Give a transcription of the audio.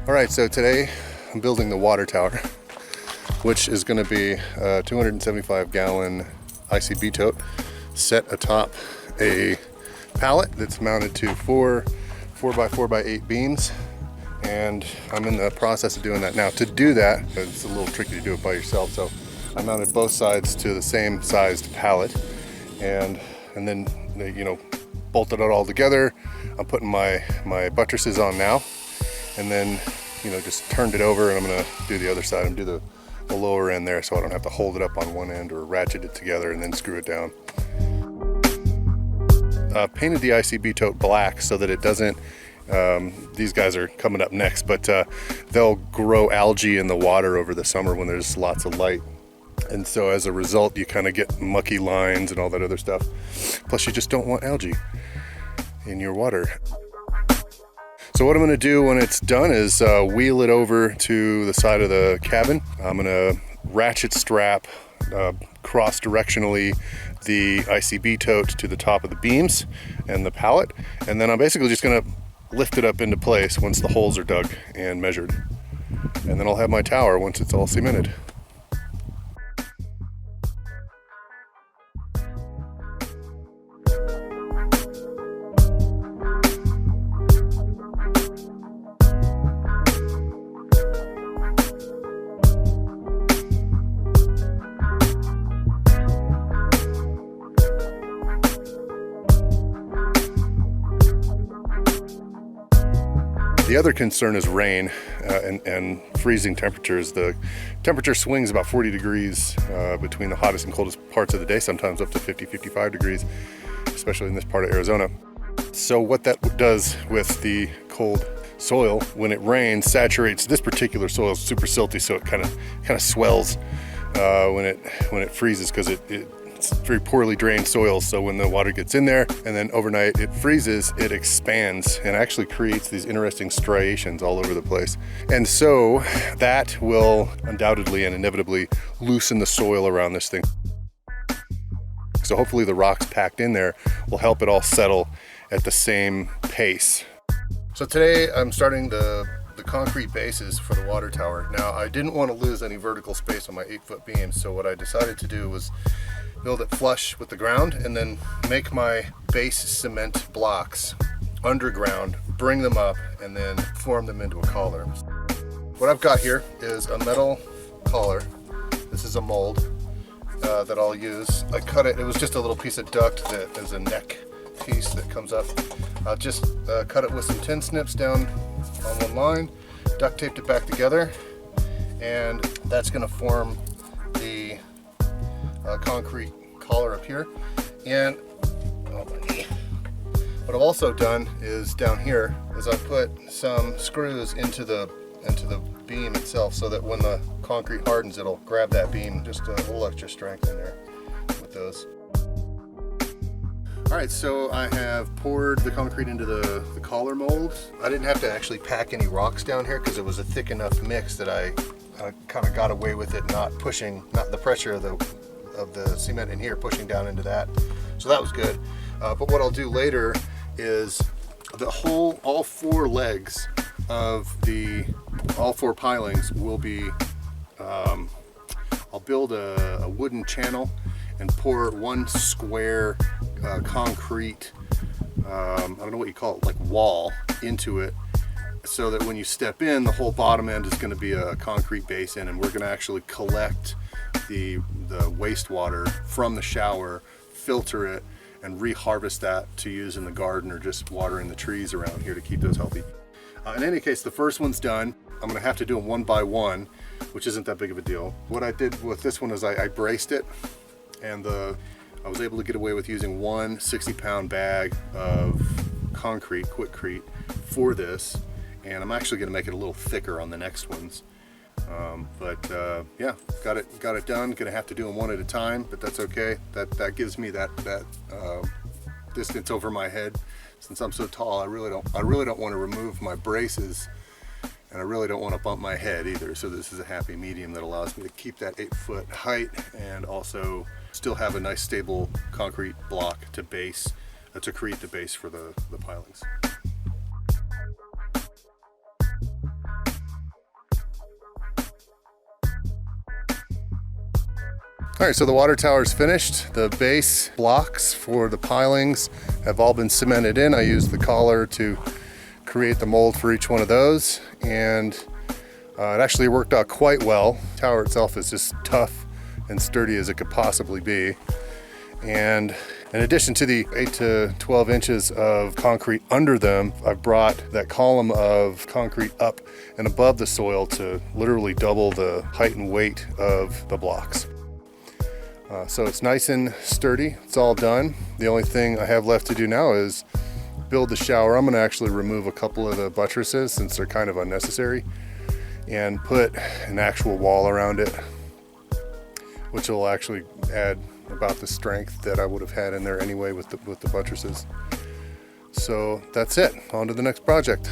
All right, so today I'm building the water tower, which is going to be a 275 gallon ICB tote set atop a pallet that's mounted to four 4x4x8 beams. And I'm in the process of doing that now. To do that, it's a little tricky to do it by yourself, so I mounted both sides to the same sized pallet, and then they, bolted it all together. I'm putting my buttresses on now, and then just turned it over, and I'm gonna do the other side and do the lower end there, so I don't have to hold it up on one end or ratchet it together and then screw it down. Painted the ICB tote black so that it doesn't, these guys are coming up next, but they'll grow algae in the water over the summer when there's lots of light. And so as a result, you kind of get mucky lines and all that other stuff. Plus you just don't want algae in your water. So what I'm gonna do when it's done is wheel it over to the side of the cabin. I'm gonna ratchet strap cross-directionally the ICB tote to the top of the beams and the pallet. And then I'm basically just gonna lift it up into place once the holes are dug and measured. And then I'll have my tower once it's all cemented. The other concern is rain and freezing temperatures. The temperature swings about 40 degrees between the hottest and coldest parts of the day, sometimes up to 50, 55 degrees, especially in this part of Arizona. So what that does with the cold soil, when it rains, saturates this particular soil, is super silty, so it kind of swells when it freezes, because it's very poorly drained soil. So when the water gets in there and then overnight it freezes, it expands and actually creates these interesting striations all over the place. And so that will undoubtedly and inevitably loosen the soil around this thing. So hopefully the rocks packed in there will help it all settle at the same pace. So today I'm starting the concrete bases for the water tower. Now I didn't want to lose any vertical space on my 8-foot beams, so what I decided to do was build it flush with the ground and then make my base cement blocks underground, bring them up, and then form them into a collar. What I've got here is a metal collar. This is a mold that I'll use. I cut it, it was just a little piece of duct that is a neck piece that comes up. I'll just cut it with some tin snips down on one line, duct taped it back together, and that's going to form the concrete collar up here. And what I've also done is down here is I put some screws into the beam itself, so that when the concrete hardens, it'll grab that beam. Just a little extra strength in there with those. All right, so I have poured the concrete into the collar mold. I didn't have to actually pack any rocks down here because it was a thick enough mix that I kind of got away with it not the pressure of the cement in here pushing down into that. So that was good. But what I'll do later is all four legs of all four pilings will be, I'll build a wooden channel and pour one square concrete, I don't know what you call it, like wall into it, so that when you step in, the whole bottom end is going to be a concrete basin, and we're going to actually collect the wastewater from the shower, filter it, and reharvest that to use in the garden or just watering the trees around here to keep those healthy. In any case, the first one's done. I'm going to have to do them one by one, which isn't that big of a deal. What I did with this one is I braced it, and I was able to get away with using one 60-pound bag of concrete, Quikrete, for this, and I'm actually going to make it a little thicker on the next ones. Yeah, got it done. Gonna have to do them one at a time, but that's okay. That gives me that distance over my head. Since I'm so tall, I really don't want to remove my braces, and I really don't want to bump my head either. So this is a happy medium that allows me to keep that 8-foot height and also still have a nice stable concrete block to create the base for the pilings. All right, so the water tower is finished. The base blocks for the pilings have all been cemented in. I used the collar to create the mold for each one of those, and it actually worked out quite well. The tower itself is just tough and sturdy as it could possibly be. And in addition to the 8 to 12 inches of concrete under them, I've brought that column of concrete up and above the soil to literally double the height and weight of the blocks. So it's nice and sturdy. It's all done. The only thing I have left to do now is build the shower. I'm going to actually remove a couple of the buttresses since they're kind of unnecessary and put an actual wall around it, which will actually add about the strength that I would have had in there anyway with the buttresses. So that's it. On to the next project.